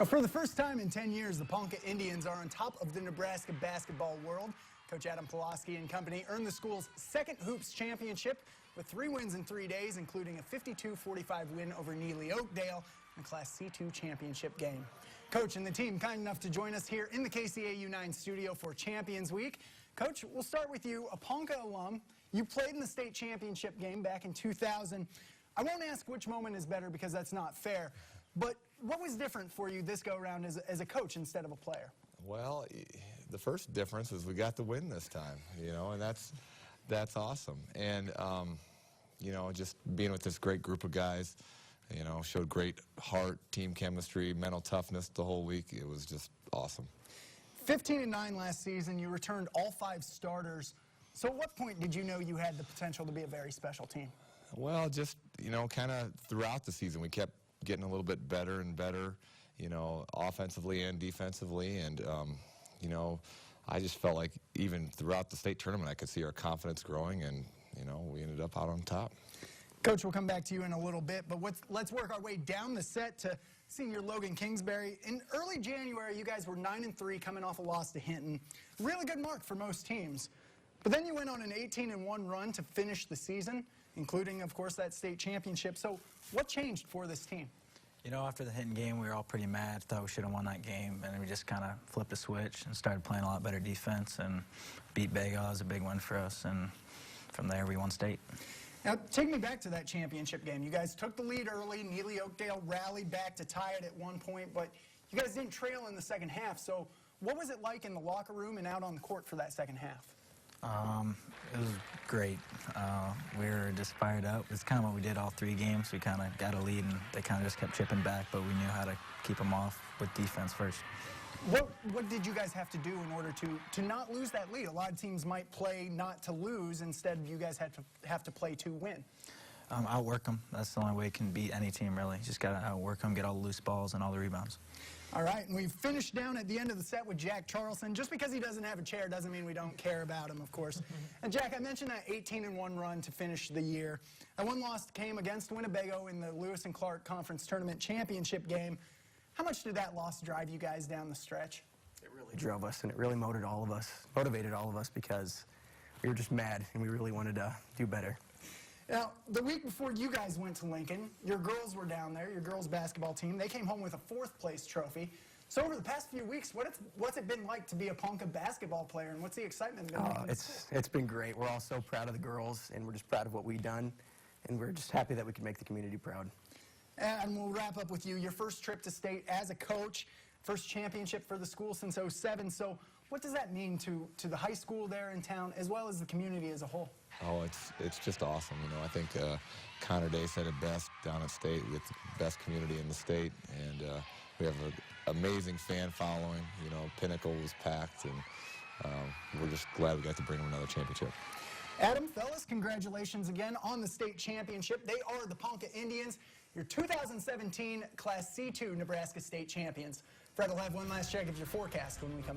For the first time in 10 years, the Ponca Indians are on top of the Nebraska basketball world. Coach Adam Pulaski and company earned the school's second Hoops championship with 3 wins in 3 days, including a 52-45 win over Neely Oakdale in the Class C2 championship game. Coach and the team kind enough to join us here in the KCAU 9 studio for Champions Week. Coach, we'll start with you, a Ponca alum. You played in the state championship game back in 2000. I won't ask which moment is better because that's not fair, but what was different for you this go-around as a coach instead of a player? Well, the first difference is we got the win this time, and that's awesome. And, just being with this great group of guys, showed great heart, team chemistry, mental toughness the whole week. It was just awesome. 15-9 last season, you returned all 5 starters. So at what point did you know you had the potential to be a very special team? Well, just, kind of throughout the season, we kept getting a little bit better and better, offensively and defensively. And, I just felt like even throughout the state tournament, I could see our confidence growing, and, we ended up out on top. Coach, we'll come back to you in a little bit, but let's work our way down the set to senior Logan Kingsbury. In early January, you guys were 9-3 coming off a loss to Hinton. Really good mark for most teams. But then you went on an 18-1 run to finish the season, including, of course, that state championship. So what changed for this team? After the Hinton game, we were all pretty mad. Thought we should have won that game, and we just kind of flipped a switch and started playing a lot better defense and beat Bega. It was a big win for us, and from there we won state. Now, take me back to that championship game. You guys took the lead early. Neely Oakdale rallied back to tie it at one point, but you guys didn't trail in the second half. So what was it like in the locker room and out on the court for that second half? It was great. We were just fired up. It's kind of what we did all 3 games. We kind of got a lead, and they kind of just kept chipping back, but we knew how to keep them off with defense first. What did you guys have to do in order to not lose that lead? A lot of teams might play not to lose. Instead, you guys have to play to win. Outwork them. That's the only way you can beat any team, really. You just got to outwork them, get all the loose balls and all the rebounds. All right, and we've finished down at the end of the set with Jack Charleston. Just because he doesn't have a chair doesn't mean we don't care about him, of course. And Jack, I mentioned that 18-1 run to finish the year. That one loss came against Winnebago in the Lewis and Clark Conference Tournament Championship game. How much did that loss drive you guys down the stretch? It really drove us, and it really motivated all of us because we were just mad, and we really wanted to do better. Now, the week before you guys went to Lincoln, your girls were down there, your girls basketball team. They came home with a 4th place trophy. So over the past few weeks, what's it been like to be a Ponca basketball player, and what's the excitement been like? It's been great. We're all so proud of the girls, and we're just proud of what we've done, and we're just happy that we can make the community proud. And we'll wrap up with you. Your first trip to state as a coach, first championship for the school since '07. So what does that mean to the high school there in town, as well as the community as a whole? Oh, it's just awesome. I think Connor Day said it best down at state. We have the best community in the state, and we have an amazing fan following. Pinnacle was packed, and we're just glad we got to bring them another championship. Adam, fellas, congratulations again on the state championship. They are the Ponca Indians, your 2017 Class C2 Nebraska State champions. Fred will have one last check of your forecast when we come back.